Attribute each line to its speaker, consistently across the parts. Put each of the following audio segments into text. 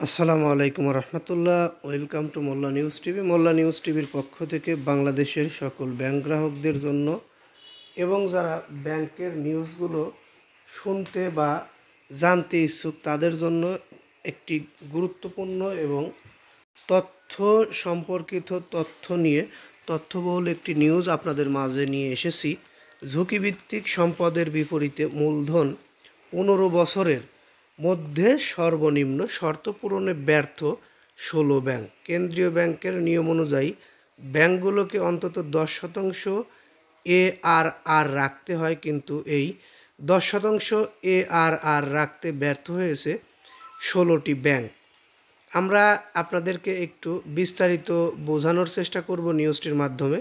Speaker 1: আসসালামু আলাইকুম রহমতুল্লাহ। Welcome to Molla news TV. Molla news টিভির পক্ষ থেকে বাংলাদেশের সকল ব্যাংক গ্রাহকদের জন্য এবং যারা ব্যাংকের নিউজগুলো শুনতে বা জানতে ইচ্ছুক তাদের জন্য একটি গুরুত্বপূর্ণ এবং তথ্য সম্পর্কিত তথ্য নিয়ে তথ্যবহুল একটি নিউজ আপনাদের মাঝে নিয়ে এসেছি। ঝুঁকিভিত্তিক সম্পদের বিপরীতে মূলধন 15 বছরের মধ্যে সর্বনিম্ন শর্ত পূরণে ব্যর্থ 16 ব্যাংক। কেন্দ্রীয় ব্যাংকের নিয়ম অনুযায়ী ব্যাংকগুলোকে অন্তত 10% ARR রাখতে হয়, কিন্তু এই 10% ARR রাখতে ব্যর্থ হয়েছে 16টি ব্যাংক। আমরা আপনাদেরকে একটু বিস্তারিত বোঝানোর চেষ্টা করব নিউজটির মাধ্যমে।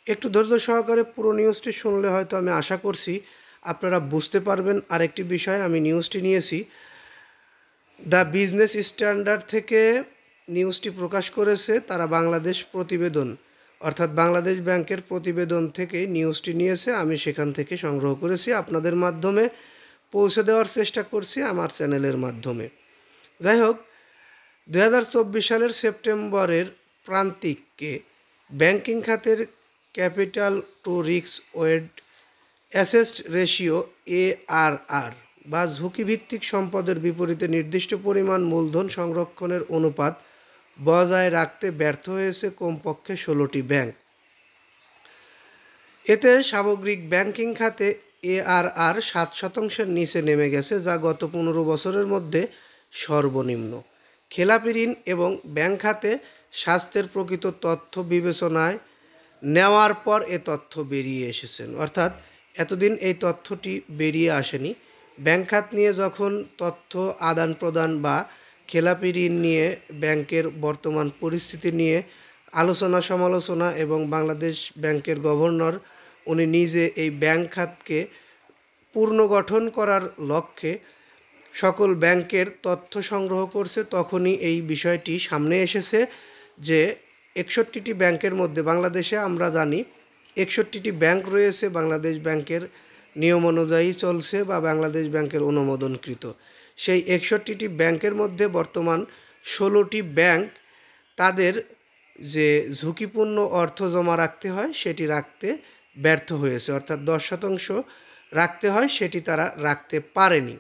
Speaker 1: একটু ধৈর্য সহকারে পুরো নিউজটি শুনলে হয়তো আমি আশা করছি আপনারা বুঝতে পারবেন। আরেকটি বিষয়, আমি নিউজটি নিয়েছি দ্য বিজনেস স্ট্যান্ডার্ড থেকে নিউজটি প্রকাশ করেছে। তারা বাংলাদেশ প্রতিবেদন অর্থাৎ বাংলাদেশ ব্যাংকের প্রতিবেদন থেকে নিউজটি নিয়েছে। আমি সেখান থেকে সংগ্রহ করেছি, আপনাদের মাধ্যমে পৌঁছে দেওয়ার চেষ্টা করছি আমার চ্যানেলের মাধ্যমে। যাই হোক, 2024 সালের সেপ্টেম্বরের প্রান্তিকে ব্যাংকিং খাতের capital to risk weight assessed ratio ARR বা ঝুঁকিভিত্তিক সম্পদের বিপরীতে নির্দিষ্ট পরিমাণ মূলধন সংরক্ষণের অনুপাত বজায় রাখতে ব্যর্থ হয়েছে কমপক্ষে 16টি ব্যাংক। এতে সামগ্রিক ব্যাংকিং খাতে ARR 7% নিচে নেমে গেছে, যা গত 15 বছরের মধ্যে সর্বনিম্ন। খেলাপি ঋণ এবং ব্যাংক খাতে স্বাস্থ্যের প্রকৃত তথ্য বিবেচনায় নেওয়ার পর এ তথ্য বেরিয়ে এসেছেন, অর্থাৎ এতদিন এই তথ্যটি বেরিয়ে আসেনি। ব্যাংক খাত নিয়ে যখন তথ্য আদান প্রদান বা খেলাপি ঋণ নিয়ে ব্যাংকের বর্তমান পরিস্থিতি নিয়ে আলোচনা সমালোচনা এবং বাংলাদেশ ব্যাংকের গভর্নর উনি নিজে এই ব্যাংক খাতকে পুনর্গঠন করার লক্ষ্যে সকল ব্যাংকের তথ্য সংগ্রহ করছে, তখনই এই বিষয়টি সামনে এসেছে যে 61টি ব্যাংকের মধ্যে বাংলাদেশে আমরা জানি 61টি ব্যাংক রয়েছে বাংলাদেশ ব্যাংকের নিয়ম অনুযায়ী চলছে বা বাংলাদেশ ব্যাংকের অনুমোদনকৃত। সেই 61টি ব্যাংকের মধ্যে বর্তমান 16টি ব্যাংক তাদের যে ঝুঁকিপূর্ণ অর্থ জমা রাখতে হয় সেটি রাখতে ব্যর্থ হয়েছে, অর্থাৎ 10% রাখতে হয় সেটি তারা রাখতে পারেনি।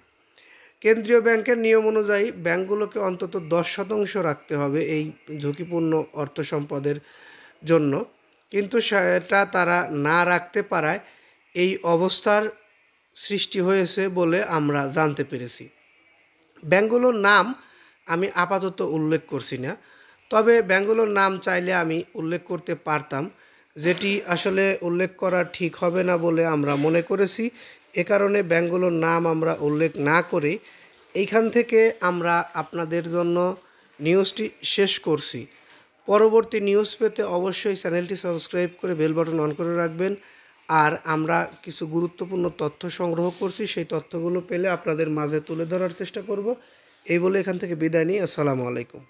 Speaker 1: কেন্দ্রীয় ব্যাংকের নিয়ম অনুযায়ী ব্যাংকগুলোকে অন্তত 10% রাখতে হবে এই ঝুঁকিপূর্ণ অর্থ সম্পদের জন্য, কিন্তু সেটা তারা না রাখতে পারায় এই অবস্থার সৃষ্টি হয়েছে বলে আমরা জানতে পেরেছি। ব্যাংকগুলোর নাম আমি আপাতত উল্লেখ করছি না, তবে ব্যাংকগুলোর নাম চাইলে আমি উল্লেখ করতে পারতাম, যেটি আসলে উল্লেখ করা ঠিক হবে না বলে আমরা মনে করেছি। এ কারণে ব্যাংকগুলোর নাম আমরা উল্লেখ না করে এইখান থেকে আমরা আপনাদের জন্য নিউজটি শেষ করছি। পরবর্তী নিউজ পেতে অবশ্যই চ্যানেলটি সাবস্ক্রাইব করে বেল বাটন অন করে রাখবেন। আর আমরা কিছু গুরুত্বপূর্ণ তথ্য সংগ্রহ করছি, সেই তথ্যগুলো পেলে আপনাদের মাঝে তুলে ধরার চেষ্টা করব। এই বলে এখান থেকে বিদায় নিই। আসসালামু আলাইকুম।